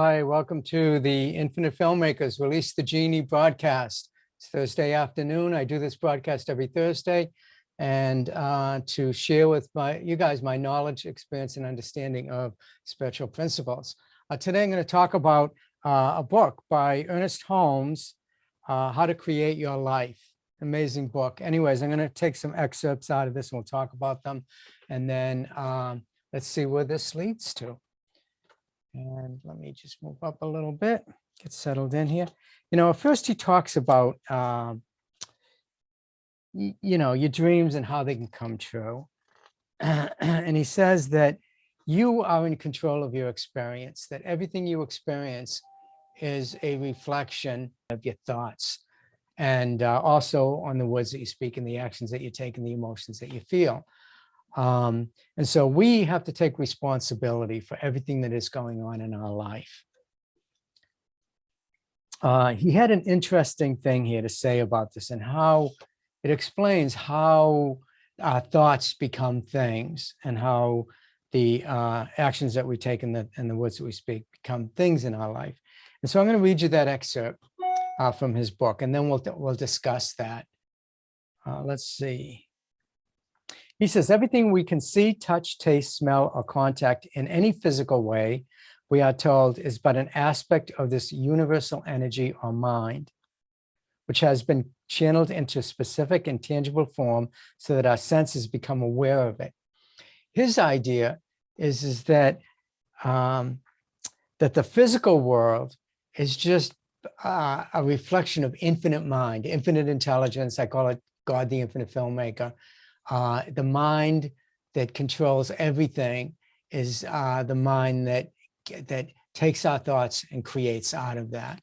Hi, welcome to the Infinite Filmmakers Release the Genie broadcast. It's Thursday afternoon. I do this broadcast every Thursday and to share with you guys my knowledge, experience, and understanding of spiritual principles. Today, I'm going to talk about a book by Ernest Holmes, How to Create Your Life. Amazing book. Anyways, I'm going to take some excerpts out of this and we'll talk about them. And then let's see where this leads to. And let me just move up a little bit, get settled in here. First he talks about, your dreams and how they can come true. And he says that you are in control of your experience, that everything you experience is a reflection of your thoughts. And also on the words that you speak and the actions that you take and the emotions that you feel. And so we have to take responsibility for everything that is going on in our life. He had an interesting thing here to say about this and how it explains how our thoughts become things and how the actions that we take and the words that we speak become things in our life. And so I'm going to read you that excerpt from his book, and then we'll discuss that. Let's see. He says, everything we can see, touch, taste, smell, or contact in any physical way, we are told, is but an aspect of this universal energy or mind, which has been channeled into specific and tangible form so that our senses become aware of it. His idea is that, that the physical world is just a reflection of infinite mind, infinite intelligence. I call it God, the infinite filmmaker. The mind that controls everything is the mind that takes our thoughts and creates out of that.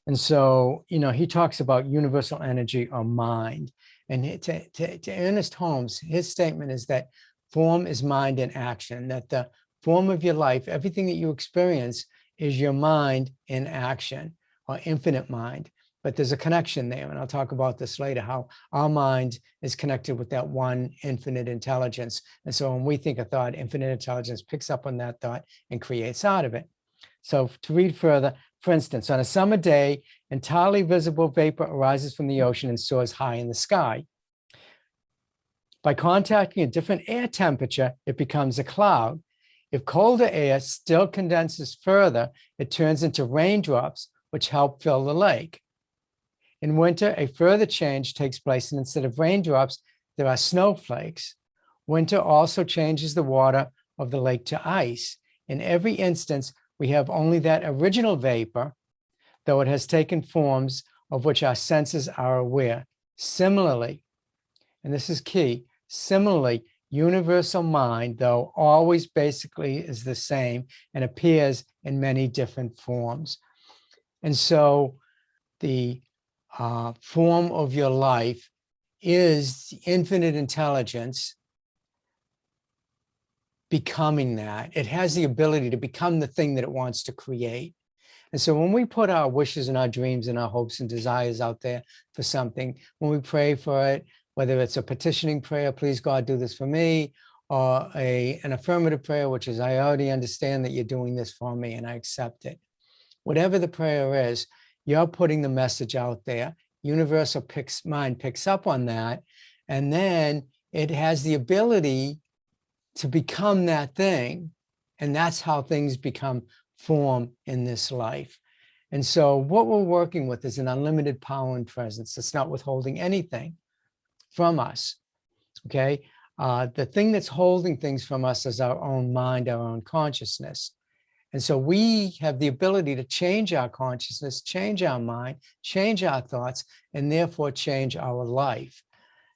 And so, he talks about universal energy or mind. And to Ernest Holmes, his statement is that form is mind in action, that the form of your life, everything that you experience is your mind in action or infinite mind. But there's a connection there, and I'll talk about this later, how our mind is connected with that one infinite intelligence. And so when we think a thought, infinite intelligence picks up on that thought and creates out of it. So to read further, for instance, on a summer day, entirely visible vapor arises from the ocean and soars high in the sky. By contacting a different air temperature, it becomes a cloud. If colder air still condenses further, it turns into raindrops, which help fill the lake. In winter, a further change takes place, and instead of raindrops, there are snowflakes. Winter also changes the water of the lake to ice. In every instance, we have only that original vapor, though it has taken forms of which our senses are aware. Similarly, and this is key, similarly, universal mind, though always basically is the same and appears in many different forms. And so the form of your life is infinite intelligence becoming that. It has the ability to become the thing that it wants to create. And so when we put our wishes and our dreams and our hopes and desires out there for something, when we pray for it, whether it's a petitioning prayer, please God, do this for me, or an affirmative prayer, which is, I already understand that you're doing this for me and I accept it. Whatever the prayer is, you're putting the message out there. Universal mind picks up on that. And then it has the ability to become that thing. And that's how things become form in this life. And so what we're working with is an unlimited power and presence. It's not withholding anything from us. Okay. The thing that's holding things from us is our own mind, our own consciousness. And so we have the ability to change our consciousness, change our mind, change our thoughts, and therefore change our life.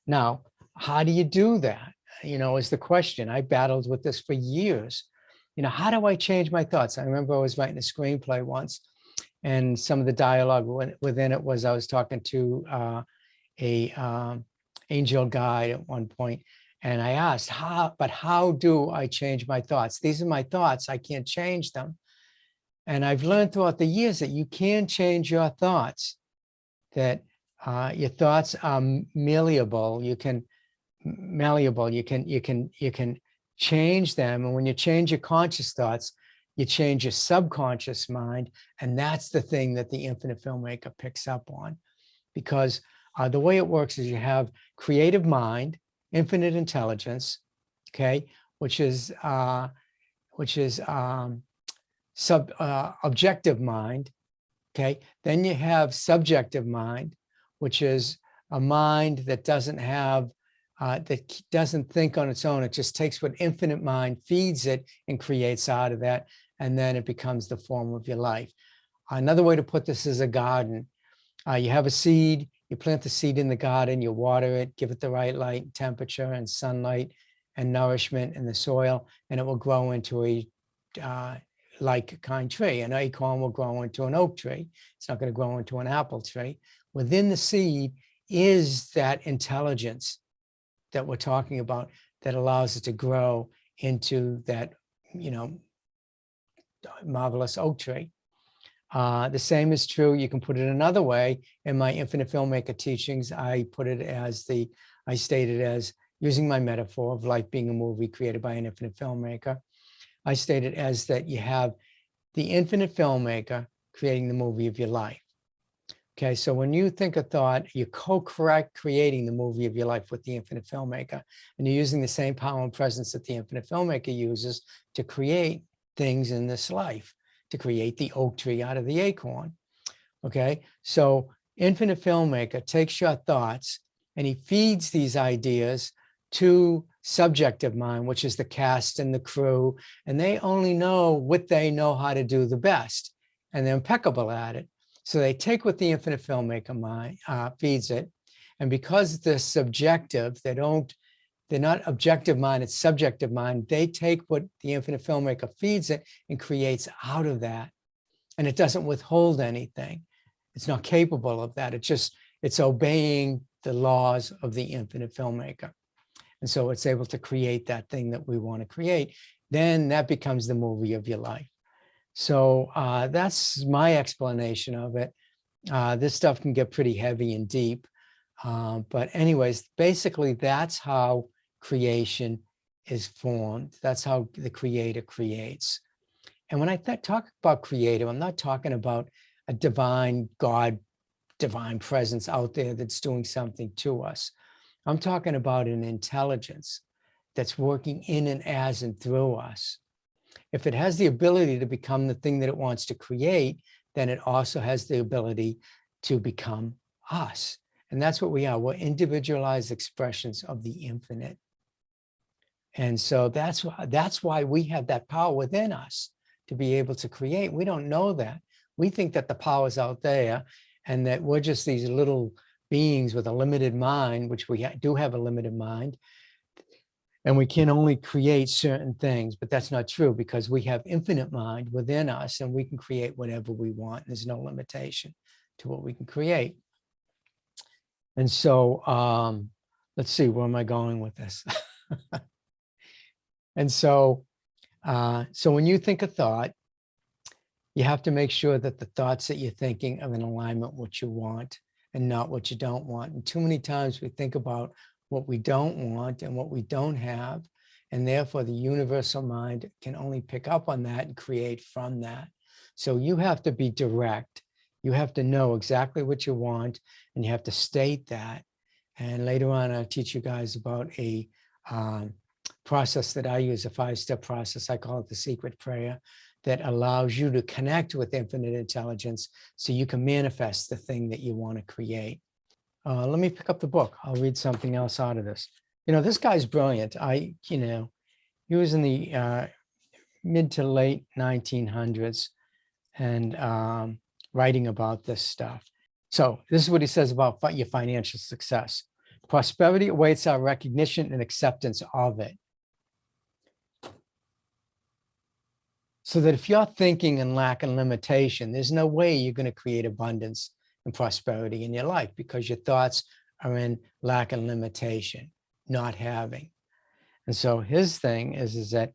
Now, how do you do that? Is the question. I battled with this for years. How do I change my thoughts? I remember I was writing a screenplay once, and some of the dialogue within it was I was talking to a angel guide at one point. And I asked, how do I change my thoughts? These are my thoughts. I can't change them. And I've learned throughout the years that you can change your thoughts, that your thoughts are malleable. You can change them. And when you change your conscious thoughts, you change your subconscious mind, and that's the thing that the infinite filmmaker picks up on. Because the way it works is you have creative mind, infinite intelligence, okay, which is objective mind, okay. Then you have subjective mind, which is a mind that doesn't have, that doesn't think on its own. It just takes what infinite mind feeds it and creates out of that, and then it becomes the form of your life. Another way to put this is a garden. You have a seed, you plant the seed in the garden, you water it, give it the right light, temperature, and sunlight, and nourishment in the soil, and it will grow into a like kind tree. An acorn will grow into an oak tree. It's not going to grow into an apple tree. Within the seed is that intelligence that we're talking about that allows it to grow into that, marvelous oak tree. The same is true. You can put it another way. In my infinite filmmaker teachings, I state it as, using my metaphor of life being a movie created by an infinite filmmaker, I state it as that you have the infinite filmmaker creating the movie of your life. Okay, so when you think a thought, you're creating the movie of your life with the infinite filmmaker, and you're using the same power and presence that the infinite filmmaker uses to create things in this life, to create the oak tree out of the acorn. Okay, so infinite filmmaker takes your thoughts and he feeds these ideas to subjective mind, which is the cast and the crew, and they only know what they know how to do the best, and they're impeccable at it. So they take what the infinite filmmaker mind feeds it, and because they're subjective, they're not objective mind, it's subjective mind. They take what the infinite filmmaker feeds it and creates out of that, and it doesn't withhold anything. It's not capable of that. It's obeying the laws of the infinite filmmaker. And so it's able to create that thing that we want to create. Then that becomes the movie of your life. So that's my explanation of it. This stuff can get pretty heavy and deep. But anyways, basically that's how creation is formed. That's how the creator creates. And when I talk about creative, I'm not talking about a divine God, divine presence out there that's doing something to us. I'm talking about an intelligence that's working in and as and through us. If it has the ability to become the thing that it wants to create, then it also has the ability to become us. And that's what we are. We're individualized expressions of the infinite. And so that's why we have that power within us to be able to create. We don't know that. We think that the power's out there and that we're just these little beings with a limited mind, which we do have a limited mind, and we can only create certain things, but that's not true because we have infinite mind within us and we can create whatever we want. There's no limitation to what we can create. And so let's see, where am I going with this? And so when you think a thought, you have to make sure that the thoughts that you're thinking are in alignment with what you want and not what you don't want. And too many times we think about what we don't want and what we don't have, and therefore the universal mind can only pick up on that and create from that. So you have to be direct. You have to know exactly what you want, and you have to state that. And later on, I'll teach you guys about a process that I use, a 5-step process. I call it the secret prayer, that allows you to connect with infinite intelligence so you can manifest the thing that you want to create. Let me pick up the book. I'll read something else out of this. This guy's brilliant. He was in the mid to late 1900s and writing about this stuff. So this is what he says about your financial success. Prosperity awaits our recognition and acceptance of it. So that if you're thinking in lack and limitation, there's no way you're going to create abundance and prosperity in your life because your thoughts are in lack and limitation, not having. And so his thing is that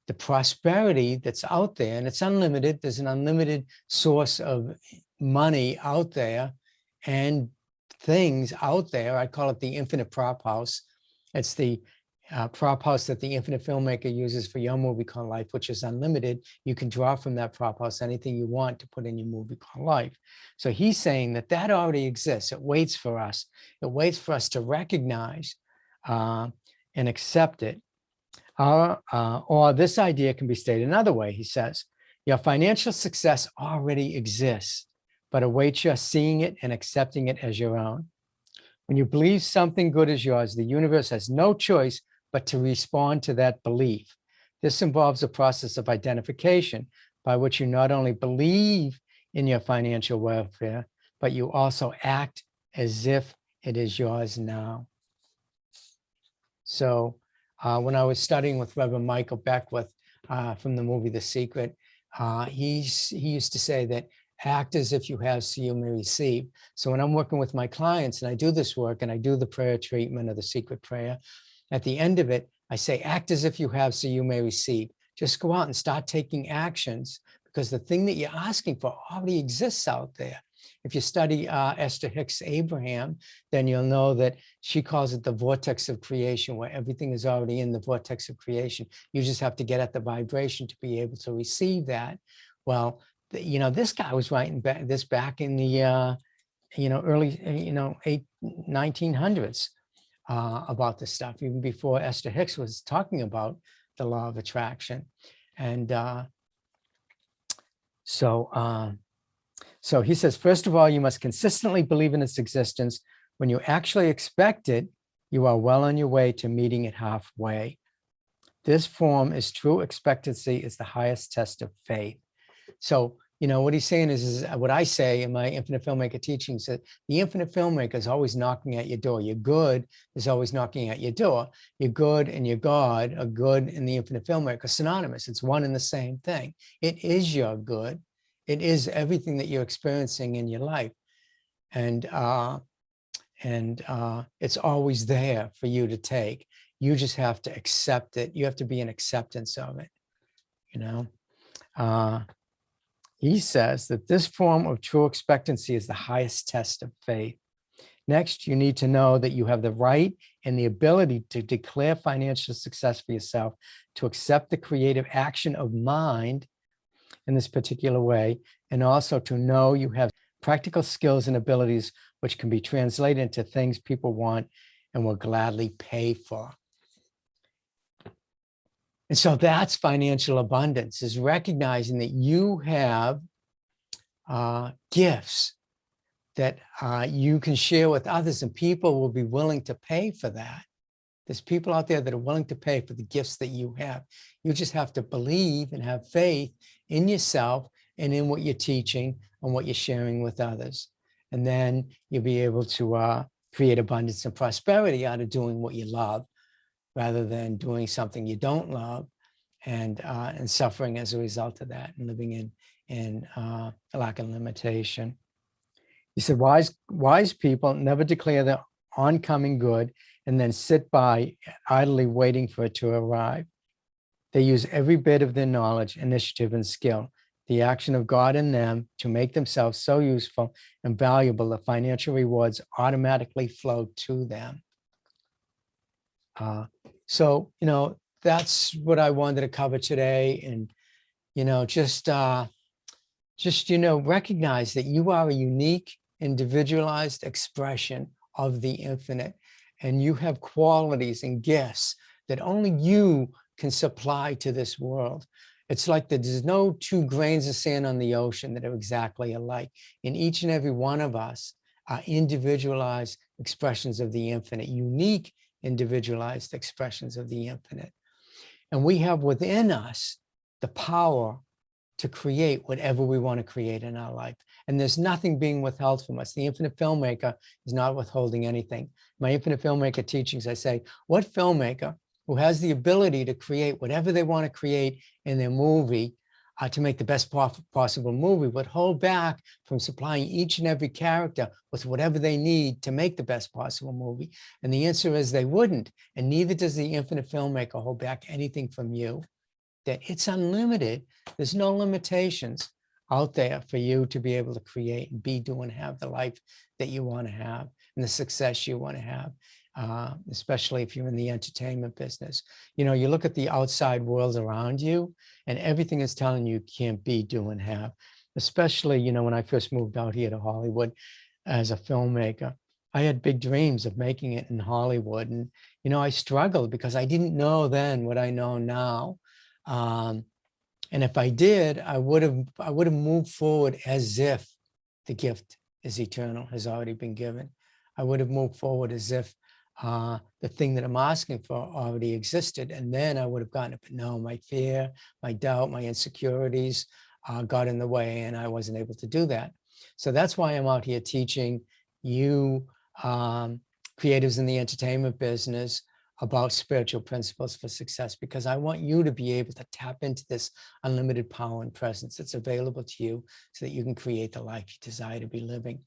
the prosperity that's out there, and it's unlimited, there's an unlimited source of money out there and things out there. I call it the infinite prop house. It's the prop house that the infinite filmmaker uses for your movie called Life, which is unlimited. You can draw from that prop house anything you want to put in your movie called Life. So he's saying that that already exists. It waits for us. It waits for us to recognize and accept it. Or this idea can be stated another way. He says, your financial success already exists, but awaits your seeing it and accepting it as your own. When you believe something good is yours, the universe has no choice but to respond to that belief. This involves a process of identification by which you not only believe in your financial welfare, but you also act as if it is yours now. So when I was studying with Reverend Michael Beckwith from the movie The Secret, he used to say that act as if you have so you may receive. So when I'm working with my clients and I do this work and I do the prayer treatment or the secret prayer, at the end of it, I say, act as if you have so you may receive. Just go out and start taking actions, because the thing that you're asking for already exists out there. If you study Esther Hicks Abraham, then you'll know that she calls it the vortex of creation, where everything is already in the vortex of creation. You just have to get at the vibration to be able to receive that. Well, this guy was writing this back in the early 1900s about this stuff, even before Esther Hicks was talking about the law of attraction. And so he says, first of all, you must consistently believe in its existence. When you actually expect it, you are well on your way to meeting it halfway. This form is true expectancy is the highest test of faith. So, what he's saying is what I say in my Infinite Filmmaker teachings, that the infinite filmmaker is always knocking at your door. Your good is always knocking at your door. Your good and your God are good and the infinite filmmaker synonymous. It's one and the same thing. It is your good. It is everything that you're experiencing in your life. And it's always there for you to take. You just have to accept it. You have to be in acceptance of it, He says that this form of true expectancy is the highest test of faith. Next, you need to know that you have the right and the ability to declare financial success for yourself, to accept the creative action of mind in this particular way, and also to know you have practical skills and abilities which can be translated into things people want and will gladly pay for. And so that's financial abundance, is recognizing that you have gifts that you can share with others, and people will be willing to pay for that. There's people out there that are willing to pay for the gifts that you have. You just have to believe and have faith in yourself and in what you're teaching and what you're sharing with others. And then you'll be able to create abundance and prosperity out of doing what you love, rather than doing something you don't love and suffering as a result of that, and living in lack and limitation. He said, wise people never declare the oncoming good and then sit by idly waiting for it to arrive. They use every bit of their knowledge, initiative, and skill, the action of God in them, to make themselves so useful and valuable that financial rewards automatically flow to them. So, that's what I wanted to cover today. And, just recognize that you are a unique, individualized expression of the infinite, and you have qualities and gifts that only you can supply to this world. It's like there's no two grains of sand on the ocean that are exactly alike. In each and every one of us are individualized expressions of the infinite, unique individualized expressions of the infinite. And we have within us the power to create whatever we want to create in our life. And there's nothing being withheld from us. The infinite filmmaker is not withholding anything. My infinite filmmaker teachings, I say, what filmmaker who has the ability to create whatever they want to create in their movie, to make the best possible movie, would hold back from supplying each and every character with whatever they need to make the best possible movie? And the answer is they wouldn't. And neither does the infinite filmmaker hold back anything from you. That it's unlimited. There's no limitations out there for you to be able to create and be, do, and have the life that you want to have and the success you want to have, especially if you're in the entertainment business. You know, you look at the outside world around you and everything is telling you can't be, do, and have. Especially, you know, when I first moved out here to Hollywood as a filmmaker, I had big dreams of making it in Hollywood. And, you know, I struggled because I didn't know then what I know now. And if I did, I would have moved forward as if the gift is eternal, has already been given. I would have moved forward as if the thing that I'm asking for already existed. And then I would have gotten it. But no, my fear, my doubt, my insecurities got in the way, and I wasn't able to do that. So that's why I'm out here teaching you creatives in the entertainment business about spiritual principles for success, because I want you to be able to tap into this unlimited power and presence that's available to you so that you can create the life you desire to be living.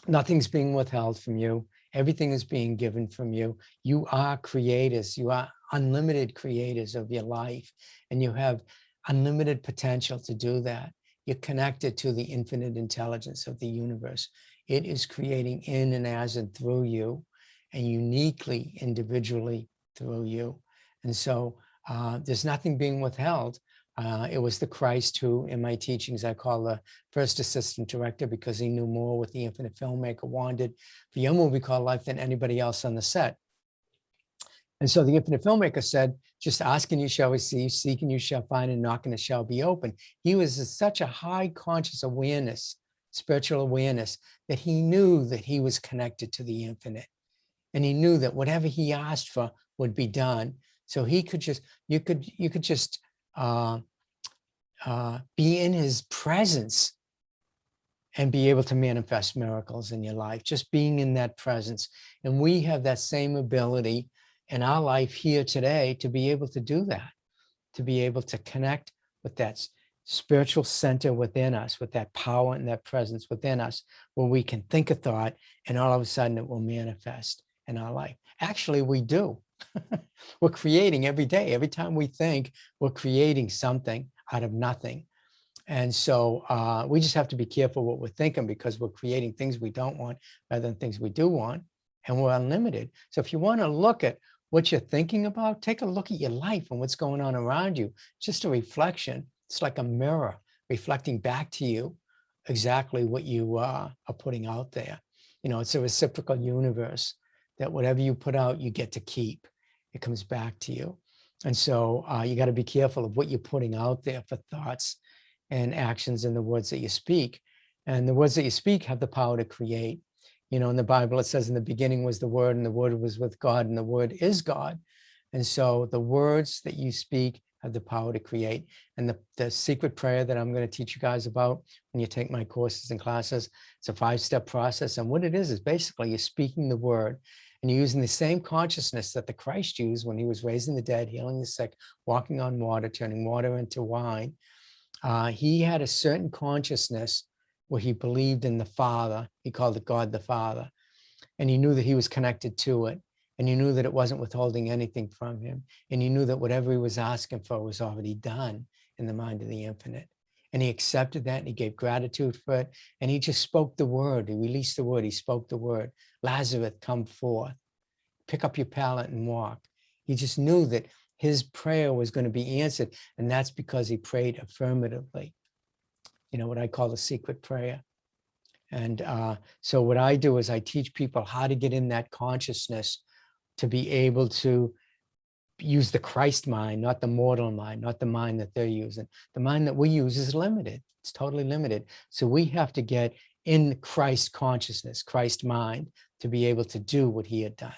Nothing's being withheld from you. Everything is being given from you. You are creators. You are unlimited creators of your life, and you have unlimited potential to do that. You're connected to the infinite intelligence of the universe. It is creating in and as and through you, and uniquely, individually through you. And so there's nothing being withheld. It was the Christ who, in my teachings, I call the first assistant director, because he knew more what the infinite filmmaker wanted for your movie called Life than anybody else on the set. And so the infinite filmmaker said, just ask and you shall receive, seek and you shall find, and knock and it shall be open. He was in such a high conscious awareness, spiritual awareness, that he knew that he was connected to the infinite. And he knew that whatever he asked for would be done. So he could just, you could just be in his presence and be able to manifest miracles in your life, just being in that presence. And we have that same ability in our life here today to be able to do that, to be able to connect with that spiritual center within us, with that power and that presence within us, where we can think a thought and all of a sudden it will manifest in our life. Actually, we do. We're creating every day. Every time we think, we're creating something out of nothing. And so we just have to be careful what we're thinking, because we're creating things we don't want rather than things we do want, and we're unlimited. So if you want to look at what you're thinking about, take a look at your life and what's going on around you. Just a reflection. It's like a mirror reflecting back to you exactly what you are putting out there. You know, it's a reciprocal universe that whatever you put out, you get to keep. It comes back to you. And so you got to be careful of what you're putting out there for thoughts and actions and the words that you speak. And the words that you speak have the power to create. You know, in the Bible, it says in the beginning was the Word, and the Word was with God, and the Word is God. And so the words that you speak have the power to create. And the secret prayer that I'm going to teach you guys about when you take my courses and classes, it's a 5-step process. And what it is basically you're speaking the word, and you're using the same consciousness that the Christ used when he was raising the dead, healing the sick, walking on water, turning water into wine. He had a certain consciousness where he believed in the Father. He called it God the Father. And he knew that he was connected to it. And he knew that it wasn't withholding anything from him. And he knew that whatever he was asking for was already done in the mind of the infinite. And he accepted that, and he gave gratitude for it. And he just spoke the word. He released the word. He spoke the word. Lazarus, come forth. Pick up your pallet and walk. He just knew that his prayer was going to be answered. And that's because he prayed affirmatively. You know, what I call the secret prayer. And so what I do is I teach people how to get in that consciousness to be able to use the Christ mind, not the mortal mind, not the mind that they're using. The mind that we use is limited. It's totally limited. So we have to get in Christ consciousness, Christ mind, to be able to do what he had done.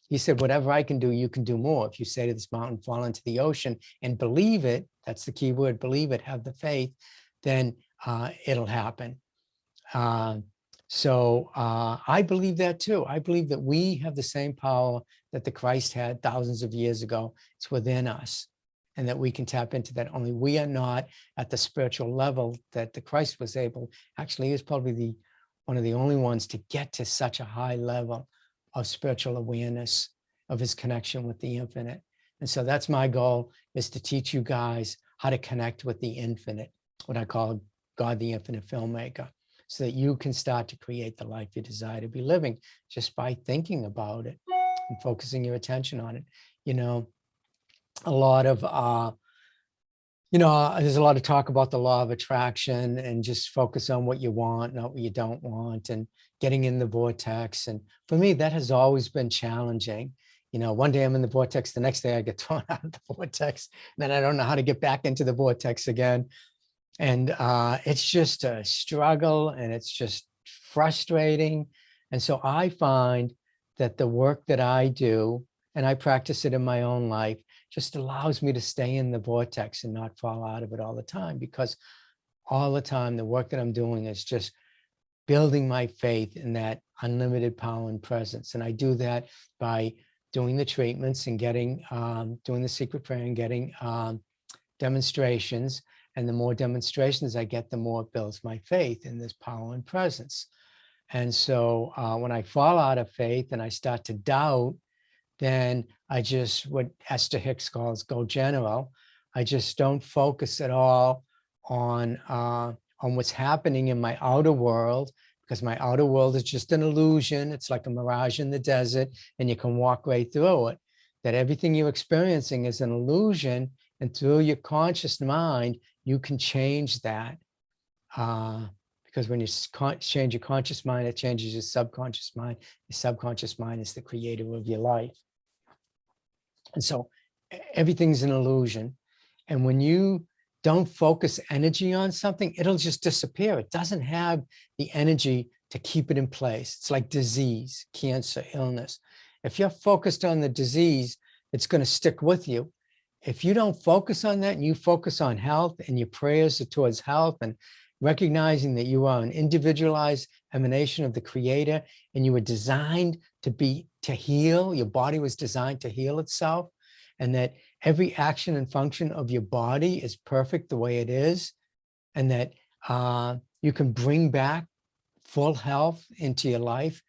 He said, whatever I can do, you can do more. If you say to this mountain, fall into the ocean, and believe it, that's the key word, believe it, have the faith, then it'll happen. So I believe that too. I believe that we have the same power that the Christ had thousands of years ago. It's within us, and that we can tap into that. Only we are not at the spiritual level that the Christ was able. Actually, he was probably one of the only ones to get to such a high level of spiritual awareness of his connection with the infinite. And so that's my goal, is to teach you guys how to connect with the infinite, what I call God, the infinite filmmaker, so that you can start to create the life you desire to be living just by thinking about it and focusing your attention on it. You know, a lot of, there's a lot of talk about the law of attraction and just focus on what you want, not what you don't want, and getting in the vortex. And for me, that has always been challenging. One day I'm in the vortex, the next day I get thrown out of the vortex, and then I don't know how to get back into the vortex again. And it's just a struggle, and it's just frustrating. And so I find that the work that I do, and I practice it in my own life, just allows me to stay in the vortex and not fall out of it all the time, because all the time the work that I'm doing is just building my faith in that unlimited power and presence. And I do that by doing the treatments and getting, doing the secret prayer and getting demonstrations. And the more demonstrations I get, the more it builds my faith in this power and presence. And so when I fall out of faith and I start to doubt, then I just, what Esther Hicks calls go general. I just don't focus at all on what's happening in my outer world, because my outer world is just an illusion. It's like a mirage in the desert, and you can walk right through it. That everything you're experiencing is an illusion, and through your conscious mind, you can change that. Because when you change your conscious mind, it changes your subconscious mind. Your subconscious mind is the creator of your life. And so everything's an illusion. And when you don't focus energy on something, it'll just disappear. It doesn't have the energy to keep it in place. It's like disease, cancer, illness. If you're focused on the disease, it's going to stick with you. If you don't focus on that and you focus on health, and your prayers are towards health, and recognizing that you are an individualized emanation of the creator, and you were designed to heal, your body was designed to heal itself, and that every action and function of your body is perfect the way it is, and that you can bring back full health into your life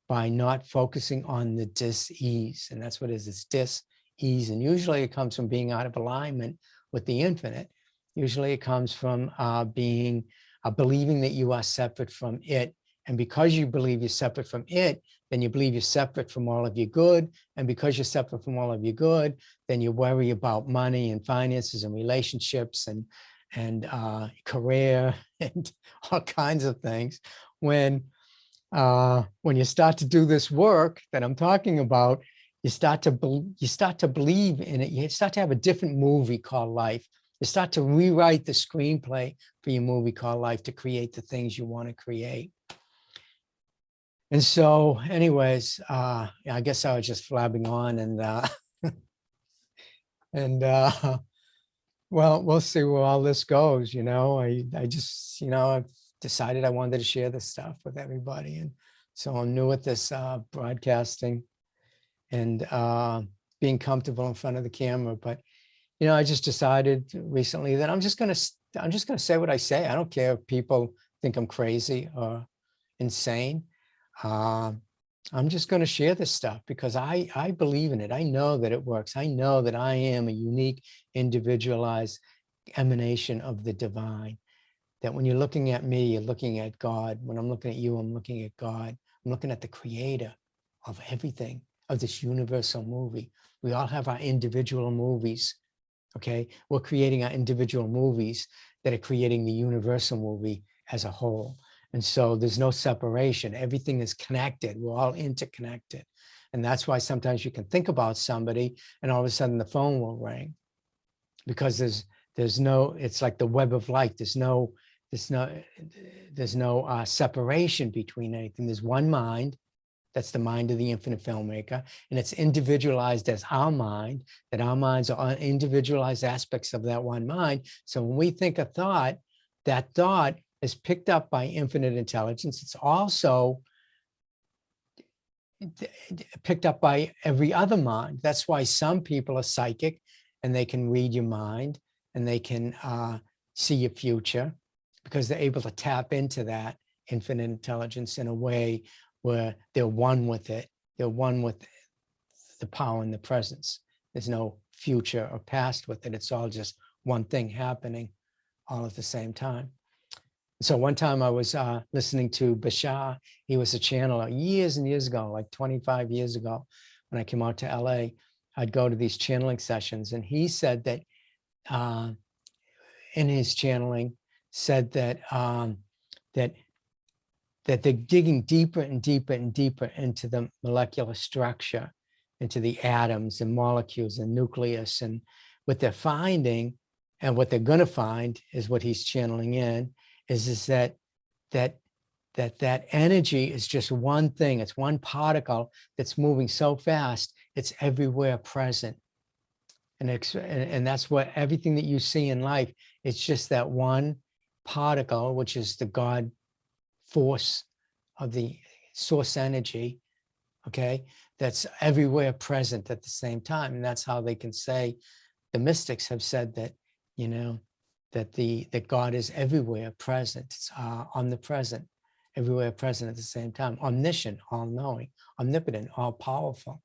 by not focusing on the dis-ease. And that's what it is, it's dis-ease. And usually it comes from being out of alignment with the infinite. Usually it comes from believing that you are separate from it. And because you believe you're separate from it, then you believe you're separate from all of your good. And because you're separate from all of your good, then you worry about money and finances and relationships and career and all kinds of things. When you start to do this work that I'm talking about, you start to believe in it. You start to have a different movie called life. You start to rewrite the screenplay for your movie called life to create the things you want to create. And so anyways, I guess I was just flabbing on, and well, we'll see where all this goes. I just, I've decided I wanted to share this stuff with everybody. And so I'm new at this broadcasting and being comfortable in front of the camera. But, I just decided recently that I'm just going to say what I say. I don't care if people think I'm crazy or insane. I'm just going to share this stuff because I believe in it. I know that it works. I know that I am a unique, individualized emanation of the divine. That when you're looking at me, you're looking at God. When I'm looking at you, I'm looking at God. I'm looking at the creator of everything, of this universal movie. We all have our individual movies, okay? We're creating our individual movies that are creating the universal movie as a whole. And so there's no separation. Everything is connected. We're all interconnected. And that's why sometimes you can think about somebody and all of a sudden the phone will ring, because there's no, it's like the web of light. There's no separation between anything. There's one mind. That's the mind of the infinite filmmaker. And it's individualized as our mind, that our minds are individualized aspects of that one mind. So when we think a thought, that thought is picked up by infinite intelligence. It's also picked up by every other mind. That's why some people are psychic and they can read your mind and they can see your future, because they're able to tap into that infinite intelligence in a way where they're one with it. They're one with the power and the presence. There's no future or past with it. It's all just one thing happening all at the same time. So one time I was listening to Bashar. He was a channeler years and years ago, like 25 years ago, when I came out to LA. I'd go to these channeling sessions, and he said that in his channeling, said that that they're digging deeper and deeper and deeper into the molecular structure, into the atoms and molecules and nucleus, and what they're finding, and what they're going to find is what he's channeling in, is that energy is just one thing. It's one particle that's moving so fast, it's everywhere present. And that's what everything that you see in life, it's just that one particle, which is the God force of the source energy, okay, that's everywhere present at the same time. And that's how they can say, the mystics have said that, you know, that God is everywhere present. It's omnipresent, everywhere present at the same time, omniscient, all-knowing, omnipotent, all-powerful,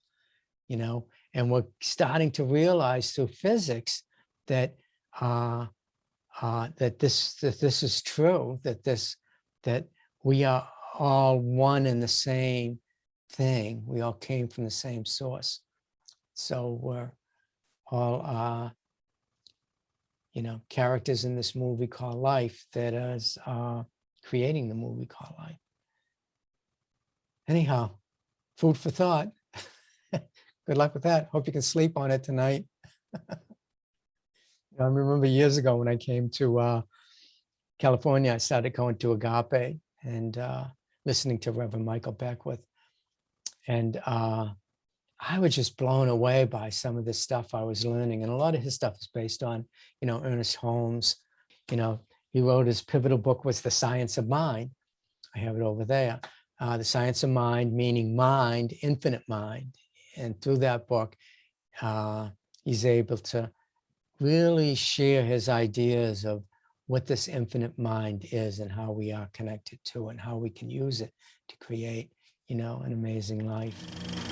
you know. And we're starting to realize through physics that that this is true, that we are all one and the same thing. We all came from the same source. So we're all you know, characters in this movie called life that is creating the movie called life. Anyhow, food for thought. Good luck with that. Hope you can sleep on it tonight. I remember years ago when I came to California, I started going to Agape and listening to Reverend Michael Beckwith. And I was just blown away by some of this stuff I was learning. And a lot of his stuff is based on, you know, Ernest Holmes. You know, he wrote, his pivotal book was The Science of Mind. I have it over there. The Science of Mind, meaning mind, infinite mind. And through that book, he's able to really share his ideas of what this infinite mind is and how we are connected to it and how we can use it to create, you know, an amazing life.